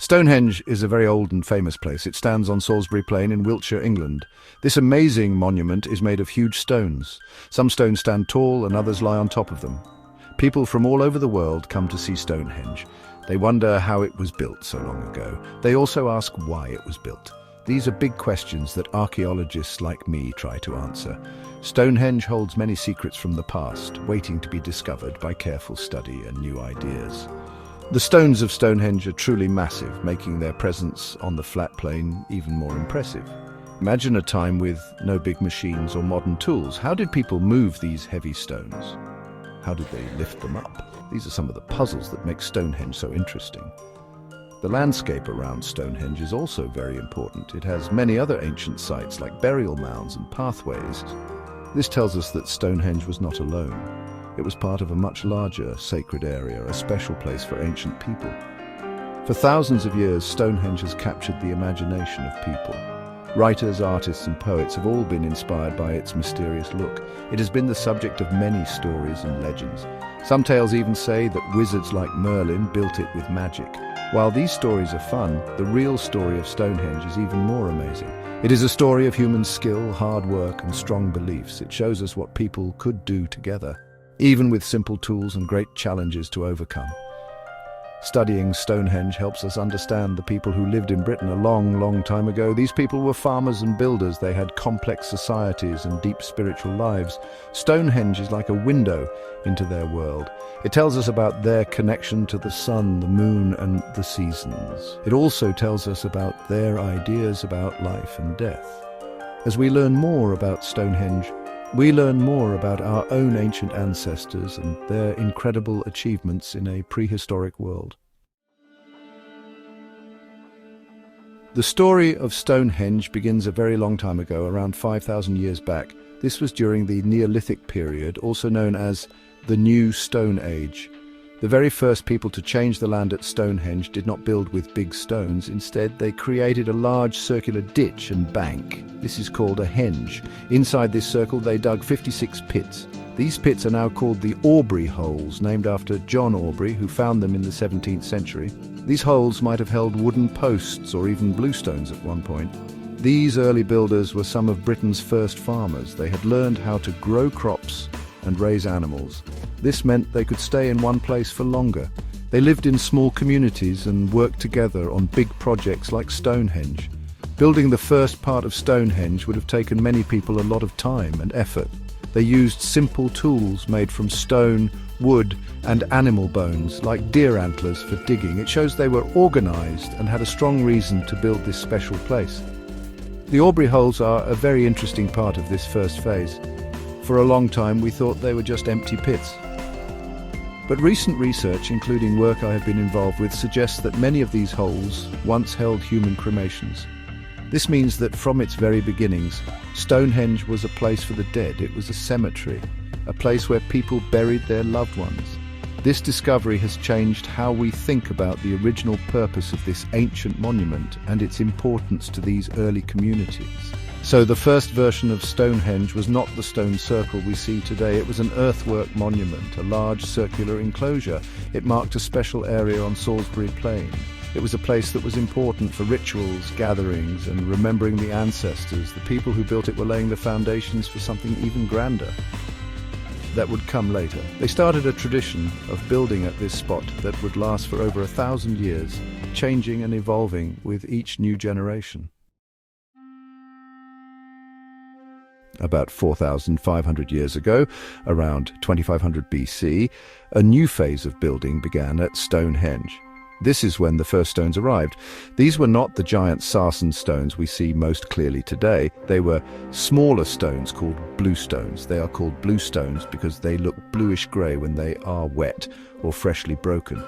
Stonehenge is a very old and famous place. It stands on Salisbury Plain in Wiltshire, England. This amazing monument is made of huge stones. Some stones stand tall and others lie on top of them. People from all over the world come to see Stonehenge. They wonder how it was built so long ago. They also ask why it was built. These are big questions that archaeologists like me try to answer. Stonehenge holds many secrets from the past, waiting to be discovered by careful study and new ideas. The stones of Stonehenge are truly massive, making their presence on the flat plain even more impressive. Imagine a time with no big machines or modern tools. How did people move these heavy stones? How did they lift them up? These are some of the puzzles that make Stonehenge so interesting. The landscape around Stonehenge is also very important. It has many other ancient sites like burial mounds and pathways. This tells us that Stonehenge was not alone. It was part of a much larger sacred area, a special place for ancient people. For thousands of years, Stonehenge has captured the imagination of people. Writers, artists and poets have all been inspired by its mysterious look. It has been the subject of many stories and legends. Some tales even say that wizards like Merlin built it with magic. While these stories are fun, the real story of Stonehenge is even more amazing. It is a story of human skill, hard work and strong beliefs. It shows us what people could do together, even with simple tools and great challenges to overcome. Studying Stonehenge helps us understand the people who lived in Britain a long, long time ago. These people were farmers and builders. They had complex societies and deep spiritual lives. Stonehenge is like a window into their world. It tells us about their connection to the sun, the moon, and the seasons. It also tells us about their ideas about life and death. As we learn more about Stonehenge, we learn more about our own ancient ancestors and their incredible achievements in a prehistoric world. The story of Stonehenge begins a very long time ago, around 5,000 years back. This was during the Neolithic period, also known as the New Stone Age. The very first people to change the land at Stonehenge did not build with big stones. Instead, they created a large circular ditch and bank. This is called a henge. Inside this circle, they dug 56 pits. These pits are now called the Aubrey holes, named after John Aubrey, who found them in the 17th century. These holes might have held wooden posts or even bluestones at one point. These early builders were some of Britain's first farmers. They had learned how to grow crops and raise animals. This meant they could stay in one place for longer. They lived in small communities and worked together on big projects like Stonehenge. Building the first part of Stonehenge would have taken many people a lot of time and effort. They used simple tools made from stone, wood and animal bones, like deer antlers, for digging. It shows they were organized and had a strong reason to build this special place. The Aubrey holes are a very interesting part of this first phase. For a long time we thought they were just empty pits. But recent research, including work I have been involved with, suggests that many of these holes once held human cremations. This means that from its very beginnings, Stonehenge was a place for the dead. It was a cemetery, a place where people buried their loved ones. This discovery has changed how we think about the original purpose of this ancient monument and its importance to these early communities. So the first version of Stonehenge was not the stone circle we see today. It was an earthwork monument, a large circular enclosure. It marked a special area on Salisbury Plain. It was a place that was important for rituals, gatherings, and remembering the ancestors. The people who built it were laying the foundations for something even grander that would come later. They started a tradition of building at this spot that would last for over 1,000 years, changing and evolving with each new generation. About 4,500 years ago, around 2500 BC, a new phase of building began at Stonehenge. This is when the first stones arrived. These were not the giant sarsen stones we see most clearly today. They were smaller stones called bluestones. They are called bluestones because they look bluish-grey when they are wet or freshly broken.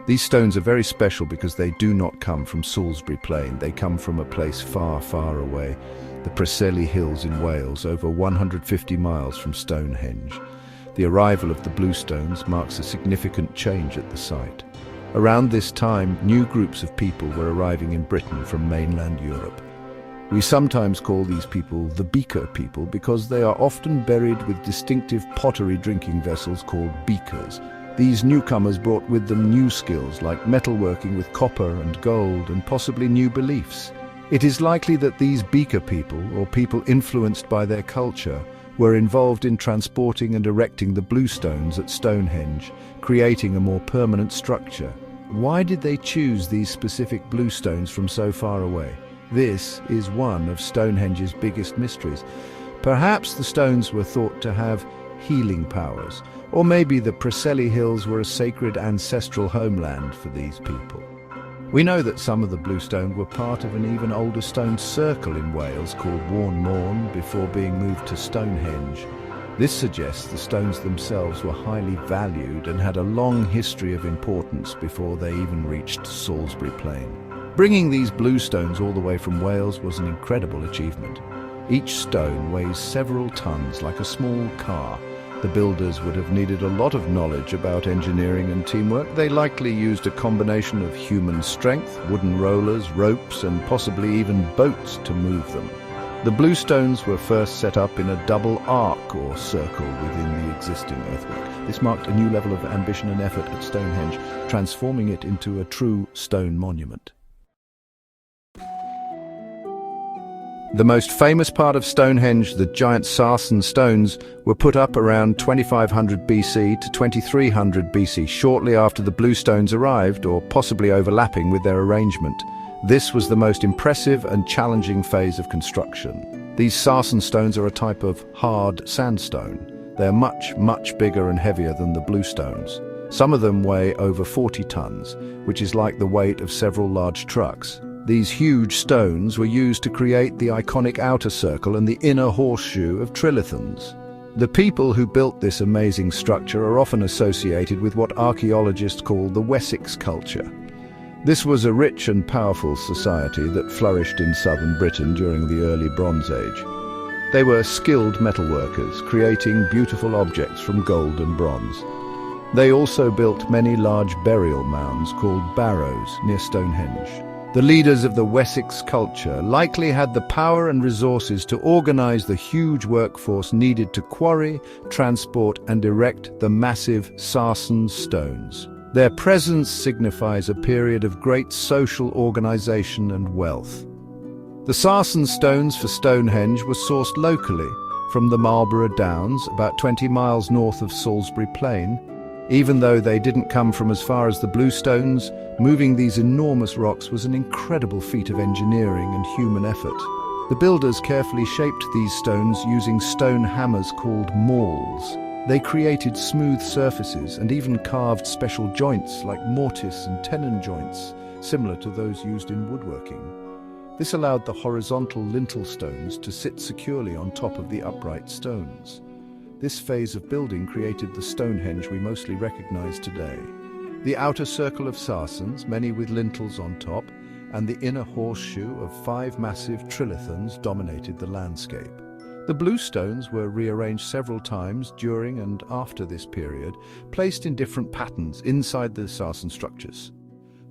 These stones are very special because they do not come from Salisbury Plain. They come from a place far, far away, the Preseli Hills in Wales, over 150 miles from Stonehenge. The arrival of the bluestones marks a significant change at the site. Around this time, new groups of people were arriving in Britain from mainland Europe. We sometimes call these people the Beaker people because they are often buried with distinctive pottery drinking vessels called beakers. These newcomers brought with them new skills like metalworking with copper and gold and possibly new beliefs. It is likely that these Beaker people, or people influenced by their culture, were involved in transporting and erecting the bluestones at Stonehenge, creating a more permanent structure. Why did they choose these specific bluestones from so far away? This is one of Stonehenge's biggest mysteries. Perhaps the stones were thought to have healing powers, or maybe the Prehistoric Hills were a sacred ancestral homeland for these people. We know that some of the bluestone were part of an even older stone circle in Wales called Warn Morn before being moved to Stonehenge. This suggests the stones themselves were highly valued and had a long history of importance before they even reached Salisbury Plain. Bringing these bluestones all the way from Wales was an incredible achievement. Each stone weighs several tons, like a small car. The builders would have needed a lot of knowledge about engineering and teamwork. They likely used a combination of human strength, wooden rollers, ropes, and possibly even boats to move them. The bluestones were first set up in a double arc or circle within the existing earthwork. This marked a new level of ambition and effort at Stonehenge, transforming it into a true stone monument. The most famous part of Stonehenge, the giant Sarsen stones, were put up around 2500 BC to 2300 BC, shortly after the bluestones arrived, or possibly overlapping with their arrangement. This was the most impressive and challenging phase of construction. These Sarsen stones are a type of hard sandstone. They're much bigger and heavier than the bluestones. Some of them weigh over 40 tons, which is like the weight of several large trucks. These huge stones were used to create the iconic outer circle and the inner horseshoe of trilithons. The people who built this amazing structure are often associated with what archaeologists call the Wessex culture. This was a rich and powerful society that flourished in southern Britain during the early Bronze Age. They were skilled metalworkers, creating beautiful objects from gold and bronze. They also built many large burial mounds called barrows near Stonehenge. The leaders of the Wessex culture likely had the power and resources to organize the huge workforce needed to quarry, transport, and erect the massive Sarsen stones. Their presence signifies a period of great social organization and wealth. The Sarsen stones for Stonehenge were sourced locally from the Marlborough Downs, about 20 miles north of Salisbury Plain. Even though they didn't come from as far as the bluestones, moving these enormous rocks was an incredible feat of engineering and human effort. The builders carefully shaped these stones using stone hammers called mauls. They created smooth surfaces and even carved special joints like mortise and tenon joints, similar to those used in woodworking. This allowed the horizontal lintel stones to sit securely on top of the upright stones. This phase of building created the Stonehenge we mostly recognize today. The outer circle of Sarsens, many with lintels on top, and the inner horseshoe of 5 massive trilithons dominated the landscape. The bluestones were rearranged several times during and after this period, placed in different patterns inside the Sarsen structures.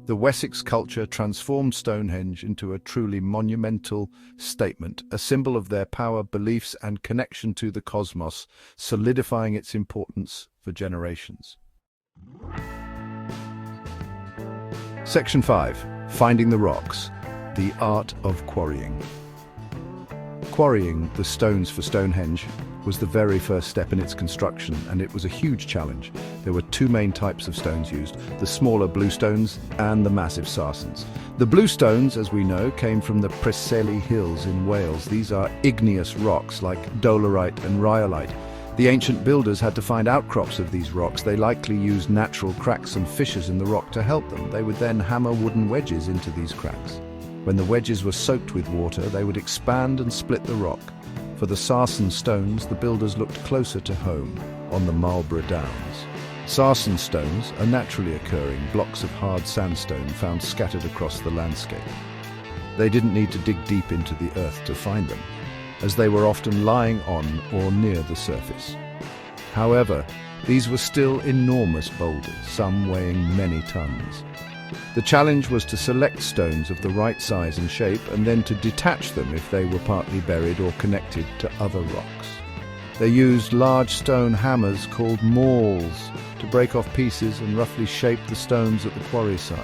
The Wessex culture transformed Stonehenge into a truly monumental statement, a symbol of their power, beliefs, and connection to the cosmos, solidifying its importance for generations. Section 5. Finding the Rocks. The Art of Quarrying. Quarrying the stones for Stonehenge was the very first step in its construction, and it was a huge challenge. There were 2 main types of stones used, the smaller bluestones and the massive Sarsens. The bluestones, as we know, came from the Prehistoric Hills in Wales. These are igneous rocks like dolerite and rhyolite. The ancient builders had to find outcrops of these rocks. They likely used natural cracks and fissures in the rock to help them. They would then hammer wooden wedges into these cracks. When the wedges were soaked with water, they would expand and split the rock. For the Sarsen stones, the builders looked closer to home, on the Marlborough Downs. Sarsen stones are naturally occurring blocks of hard sandstone found scattered across the landscape. They didn't need to dig deep into the earth to find them, as they were often lying on or near the surface. However, these were still enormous boulders, some weighing many tons. The challenge was to select stones of the right size and shape, and then to detach them if they were partly buried or connected to other rocks. They used large stone hammers called mauls to break off pieces and roughly shape the stones at the quarry site.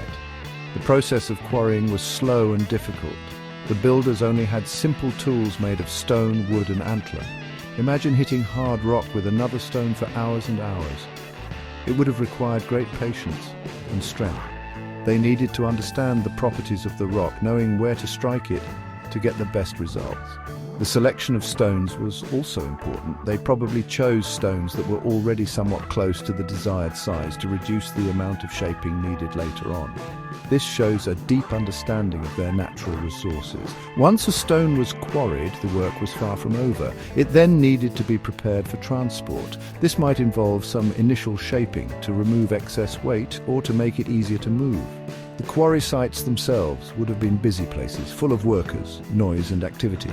The process of quarrying was slow and difficult. The builders only had simple tools made of stone, wood and antler. Imagine hitting hard rock with another stone for hours and hours. It would have required great patience and strength. They needed to understand the properties of the rock, knowing where to strike it to get the best results. The selection of stones was also important. They probably chose stones that were already somewhat close to the desired size to reduce the amount of shaping needed later on. This shows a deep understanding of their natural resources. Once a stone was quarried, the work was far from over. It then needed to be prepared for transport. This might involve some initial shaping to remove excess weight or to make it easier to move. The quarry sites themselves would have been busy places, full of workers, noise and activity.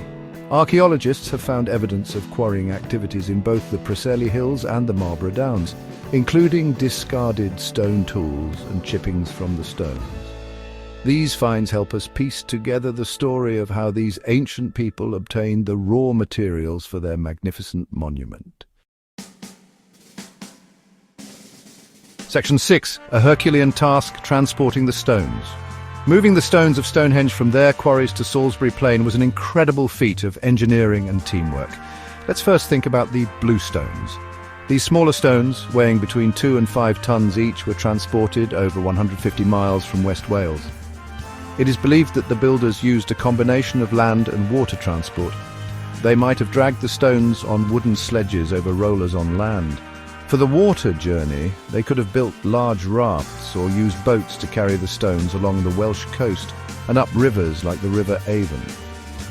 Archaeologists have found evidence of quarrying activities in both the Preseli Hills and the Marlborough Downs, including discarded stone tools and chippings from the stones. These finds help us piece together the story of how these ancient people obtained the raw materials for their magnificent monument. Section 6. A Herculean task transporting the stones. Moving the stones of Stonehenge from their quarries to Salisbury Plain was an incredible feat of engineering and teamwork. Let's first think about the blue stones. These smaller stones, weighing between 2 and 5 tons each, were transported over 150 miles from West Wales. It is believed that the builders used a combination of land and water transport. They might have dragged the stones on wooden sledges over rollers on land. For the water journey, they could have built large rafts or used boats to carry the stones along the Welsh coast and up rivers like the River Avon.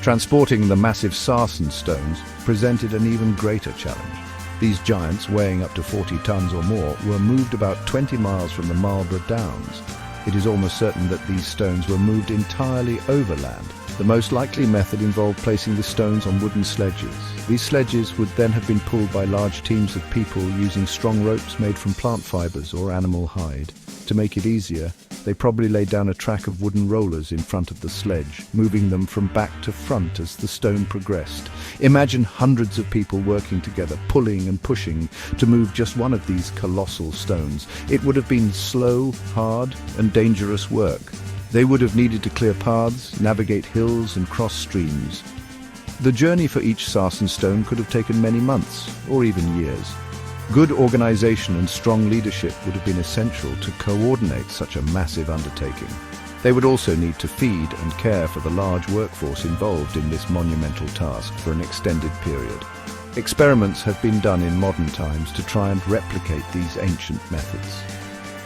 Transporting the massive sarsen stones presented an even greater challenge. These giants, weighing up to 40 tons or more, were moved about 20 miles from the Marlborough Downs. It is almost certain that these stones were moved entirely overland. The most likely method involved placing the stones on wooden sledges. These sledges would then have been pulled by large teams of people using strong ropes made from plant fibers or animal hide. To make it easier, they probably laid down a track of wooden rollers in front of the sledge, moving them from back to front as the stone progressed. Imagine hundreds of people working together, pulling and pushing to move just one of these colossal stones. It would have been slow, hard, and dangerous work. They would have needed to clear paths, navigate hills, and cross streams. The journey for each sarsen stone could have taken many months, or even years. Good organization and strong leadership would have been essential to coordinate such a massive undertaking. They would also need to feed and care for the large workforce involved in this monumental task for an extended period. Experiments have been done in modern times to try and replicate these ancient methods.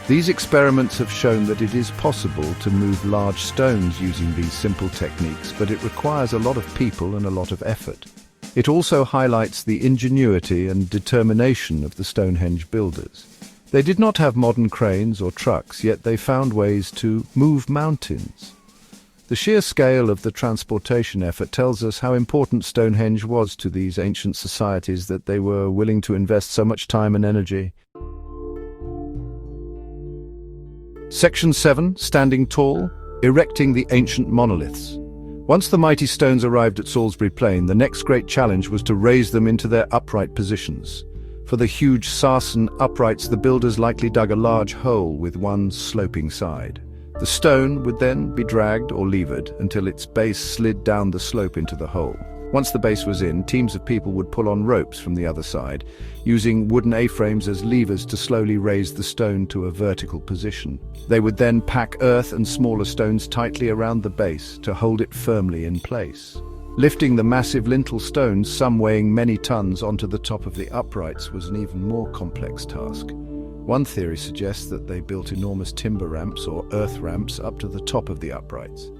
These experiments have shown that it is possible to move large stones using these simple techniques, but it requires a lot of people and a lot of effort. It also highlights the ingenuity and determination of the Stonehenge builders. They did not have modern cranes or trucks, yet they found ways to move mountains. The sheer scale of the transportation effort tells us how important Stonehenge was to these ancient societies, that they were willing to invest so much time and energy. Section 7. Standing tall, erecting the ancient monoliths. Once the mighty stones arrived at Salisbury Plain, the next great challenge was to raise them into their upright positions. For the huge sarsen uprights, the builders likely dug a large hole with one sloping side. The stone would then be dragged or levered until its base slid down the slope into the hole. Once the base was in, teams of people would pull on ropes from the other side, using wooden A-frames as levers to slowly raise the stone to a vertical position. They would then pack earth and smaller stones tightly around the base to hold it firmly in place. Lifting the massive lintel stones, some weighing many tons, onto the top of the uprights was an even more complex task. One theory suggests that they built enormous timber ramps or earth ramps up to the top of the uprights.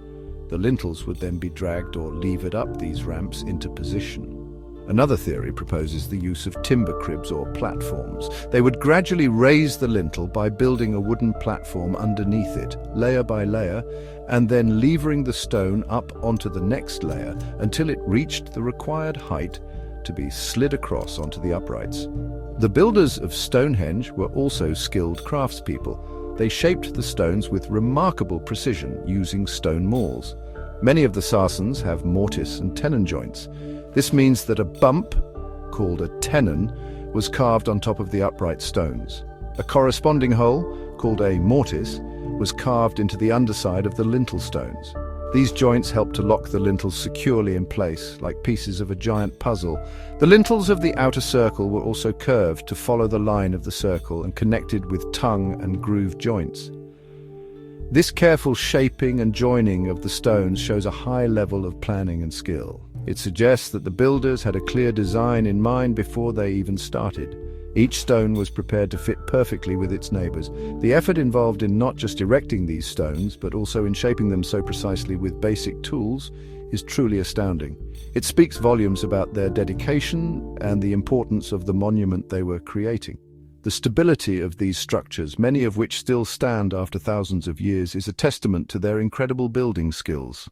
The lintels would then be dragged or levered up these ramps into position. Another theory proposes the use of timber cribs or platforms. They would gradually raise the lintel by building a wooden platform underneath it, layer by layer, and then levering the stone up onto the next layer until it reached the required height to be slid across onto the uprights. The builders of Stonehenge were also skilled craftspeople. They shaped the stones with remarkable precision using stone mauls. Many of the sarsens have mortise and tenon joints. This means that a bump called a tenon, was carved on top of the upright stones. A corresponding hole, called a mortise, was carved into the underside of the lintel stones. These joints helped to lock the lintels securely in place, like pieces of a giant puzzle. The lintels of the outer circle were also curved to follow the line of the circle and connected with tongue and groove joints. This careful shaping and joining of the stones shows a high level of planning and skill. It suggests that the builders had a clear design in mind before they even started. Each stone was prepared to fit perfectly with its neighbors. The effort involved in not just erecting these stones, but also in shaping them so precisely with basic tools, is truly astounding. It speaks volumes about their dedication and the importance of the monument they were creating. The stability of these structures, many of which still stand after thousands of years, is a testament to their incredible building skills.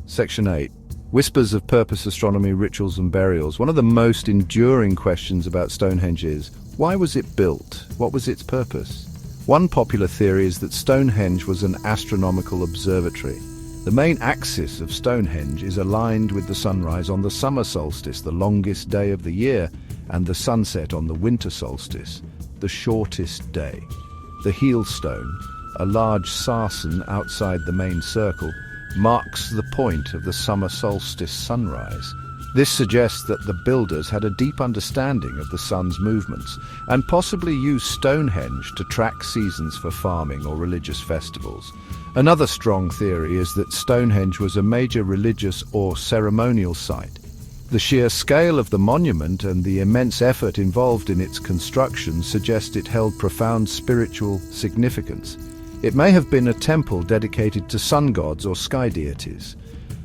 Section 8. Whispers of Purpose, Astronomy, Rituals and Burials. One of the most enduring questions about Stonehenge is, why was it built? What was its purpose? One popular theory is that Stonehenge was an astronomical observatory. The main axis of Stonehenge is aligned with the sunrise on the summer solstice, the longest day of the year, and the sunset on the winter solstice, the shortest day. The heel stone, a large sarsen outside the main circle, marks the point of the summer solstice sunrise. This suggests that the builders had a deep understanding of the sun's movements and possibly used Stonehenge to track seasons for farming or religious festivals. Another strong theory is that Stonehenge was a major religious or ceremonial site. The sheer scale of the monument and the immense effort involved in its construction suggest it held profound spiritual significance. It may have been a temple dedicated to sun gods or sky deities.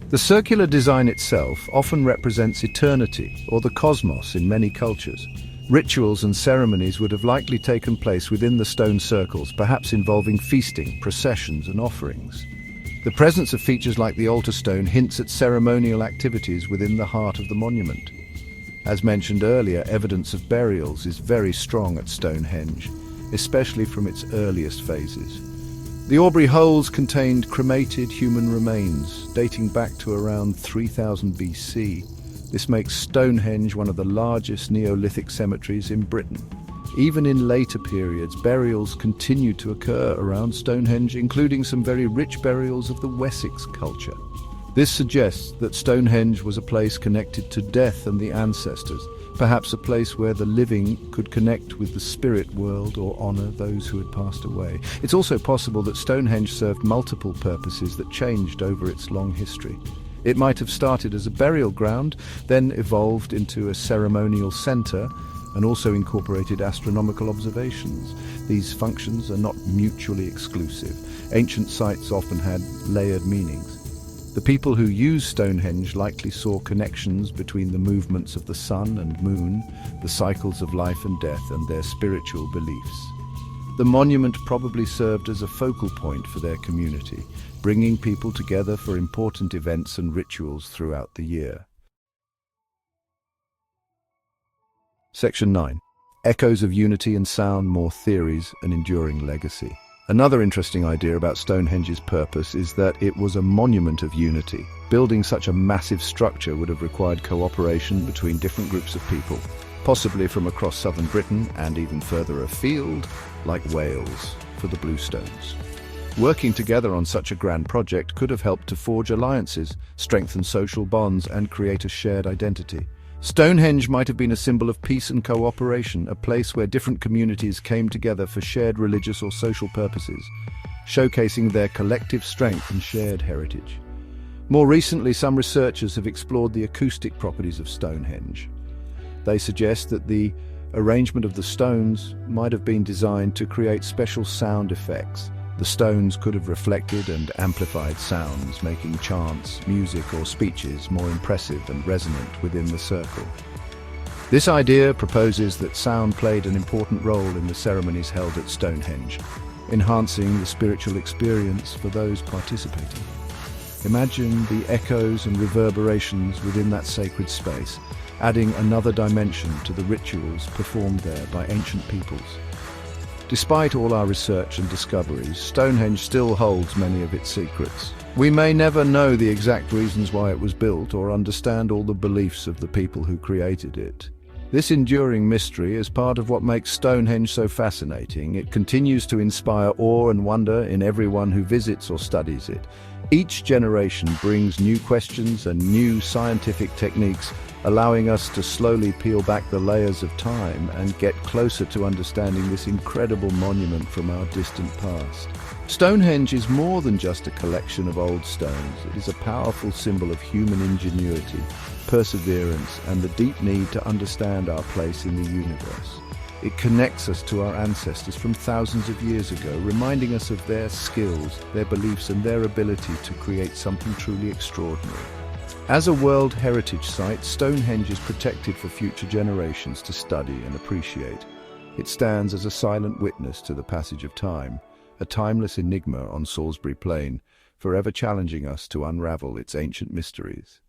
The circular design itself often represents eternity or the cosmos in many cultures. Rituals and ceremonies would have likely taken place within the stone circles, perhaps involving feasting, processions and offerings. The presence of features like the altar stone hints at ceremonial activities within the heart of the monument. As mentioned earlier, evidence of burials is very strong at Stonehenge, especially from its earliest phases. The Aubrey holes contained cremated human remains, dating back to around 3000 BC. This makes Stonehenge one of the largest Neolithic cemeteries in Britain. Even in later periods, burials continued to occur around Stonehenge, including some very rich burials of the Wessex culture. This suggests that Stonehenge was a place connected to death and the ancestors, perhaps a place where the living could connect with the spirit world or honor those who had passed away. It's also possible that Stonehenge served multiple purposes that changed over its long history. It might have started as a burial ground, then evolved into a ceremonial center, and also incorporated astronomical observations. These functions are not mutually exclusive. Ancient sites often had layered meanings. The people who used Stonehenge likely saw connections between the movements of the sun and moon, the cycles of life and death, and their spiritual beliefs. The monument probably served as a focal point for their community, bringing people together for important events and rituals throughout the year. Section 9. Echoes of Unity and Sound, More Theories, and Enduring Legacy. Another interesting idea about Stonehenge's purpose is that it was a monument of unity. Building such a massive structure would have required cooperation between different groups of people, possibly from across southern Britain and even further afield, like Wales, for the Bluestones. Working together on such a grand project could have helped to forge alliances, strengthen social bonds, and create a shared identity. Stonehenge might have been a symbol of peace and cooperation, a place where different communities came together for shared religious or social purposes, showcasing their collective strength and shared heritage. More recently, some researchers have explored the acoustic properties of Stonehenge. They suggest that the arrangement of the stones might have been designed to create special sound effects. The stones could have reflected and amplified sounds, making chants, music, or speeches more impressive and resonant within the circle. This idea proposes that sound played an important role in the ceremonies held at Stonehenge, enhancing the spiritual experience for those participating. Imagine the echoes and reverberations within that sacred space, adding another dimension to the rituals performed there by ancient peoples. Despite all our research and discoveries, Stonehenge still holds many of its secrets. We may never know the exact reasons why it was built or understand all the beliefs of the people who created it. This enduring mystery is part of what makes Stonehenge so fascinating. It continues to inspire awe and wonder in everyone who visits or studies it. Each generation brings new questions and new scientific techniques, allowing us to slowly peel back the layers of time and get closer to understanding this incredible monument from our distant past. Stonehenge is more than just a collection of old stones. It is a powerful symbol of human ingenuity, perseverance, and the deep need to understand our place in the universe. It connects us to our ancestors from thousands of years ago, reminding us of their skills, their beliefs, and their ability to create something truly extraordinary. As a World Heritage Site, Stonehenge is protected for future generations to study and appreciate. It stands as a silent witness to the passage of time, a timeless enigma on Salisbury Plain, forever challenging us to unravel its ancient mysteries.